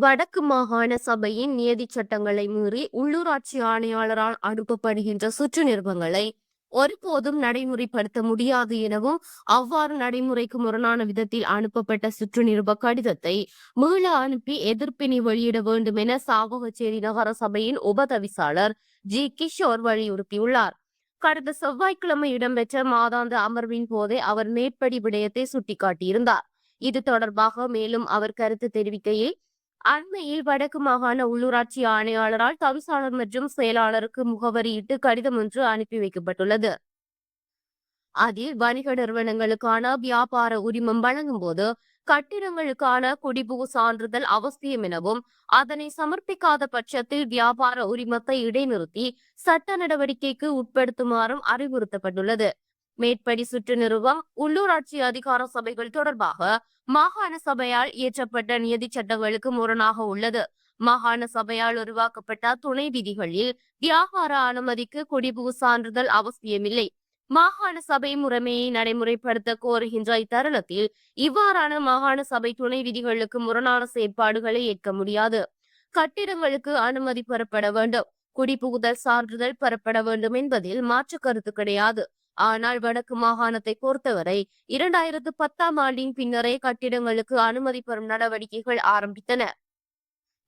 வடக்கு மாகாண சபையின் நியதி சட்டங்களை மீறி உள்ளூராட்சி ஆணையாளரால் அனுப்பப்படுகின்ற சுற்று நிருபங்களை ஒருபோதும் நடைமுறைப்படுத்த முடியாது எனவும், அவ்வாறு நடைமுறைக்கு முரணான விதத்தில் அனுப்பப்பட்ட சுற்று நிருப கடிதத்தை மீள அனுப்பி எதிர்ப்பினை வெளியிட வேண்டும் என சாவகச்சேரி நகர சபையின் உபதவிசாளர் ஜி கிஷோர் வலியுறுத்தியுள்ளார். கடந்த செவ்வாய்க்கிழமை இடம்பெற்ற மாதாந்த அமர்வின் போதே அவர் மேற்படி விடயத்தை சுட்டிக்காட்டியிருந்தார். இது தொடர்பாக மேலும் அவர் கருத்து தெரிவிக்கையில், அண்மையில் வடக்கு மாகாண உள்ளூராட்சி ஆணையாளரால் தவிசாளர் மற்றும் செயலாளருக்கு முகவரியிட்டு கடிதம் ஒன்று அனுப்பி வைக்கப்பட்டுள்ளது. அதில் வணிக நிறுவனங்களுக்கான வியாபார உரிமம் வழங்கும் போது கட்டிடங்களுக்கான குடிபுகு சான்றிதழ் அவசியம் எனவும், அதனை சமர்ப்பிக்காத பட்சத்தில் வியாபார உரிமத்தை இடைநிறுத்தி சட்ட நடவடிக்கைக்கு உட்படுத்துமாறும் அறிவுறுத்தப்பட்டுள்ளது. மேற்படி சுற்று நிறுவம் உள்ளூராட்சி அதிகார சபைகள் தொடர்பாக மாகாண சபையால் இயற்றப்பட்ட நியதி சட்டங்களுக்கு முரணாக உள்ளது. மாகாண சபையால் உருவாக்கப்பட்ட துணை விதிகளில் வியாபார அனுமதிக்கு குடிபுகு சான்றிதழ் அவசியமில்லை. மாகாண சபை முறைமையை நடைமுறைப்படுத்த கோருகின்ற இத்தருணத்தில் இவ்வாறான மாகாண சபை துணை விதிகளுக்கு முரணான செயற்பாடுகளை ஏற்க முடியாது. கட்டிடங்களுக்கு அனுமதி பெறப்பட வேண்டும், குடிபுகுதல் சான்றிதழ் பெறப்பட வேண்டும் என்பதில் மாற்று கருத்து கிடையாது. ஆனால் வடக்கு மாகாணத்தை பொறுத்தவரை 2010ஆம் ஆண்டின் பின்னரே கட்டிடங்களுக்கு அனுமதி பெறும் நடவடிக்கைகள் ஆரம்பித்தன.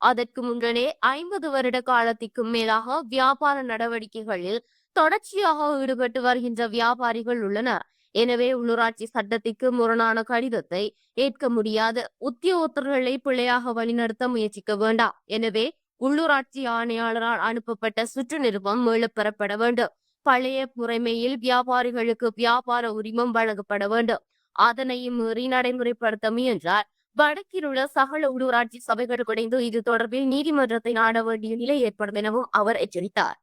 அதற்கு முன்னரே 50 வருட காலத்திற்கும் மேலாக வியாபார நடவடிக்கைகளில் தொடர்ச்சியாக ஈடுபட்டு வருகின்ற வியாபாரிகள் உள்ளனர். எனவே உள்ளூராட்சி சட்டத்திற்கு முரணான கடிதத்தை ஏற்க முடியாது. உத்தியோகத்தர்களை பிழையாக வழிநடத்த முயற்சிக்க வேண்டாம். எனவே உள்ளூராட்சி ஆணையாளரால் அனுப்பப்பட்ட சுற்று நிருபம் மீளப் பெறப்பட வேண்டும். பழைய முறைமையில் வியாபாரிகளுக்கு வியாபார உரிமம் வழங்கப்பட வேண்டும். அதனையும் மீறி நடைமுறைப்படுத்த முயன்றால் வடக்கில் உள்ள சகல உள்ளூராட்சி சபைகள் குறைந்து இது தொடர்பில் நீதிமன்றத்தை நாட வேண்டிய நிலை ஏற்படும் எனவும் அவர் எச்சரித்தார்.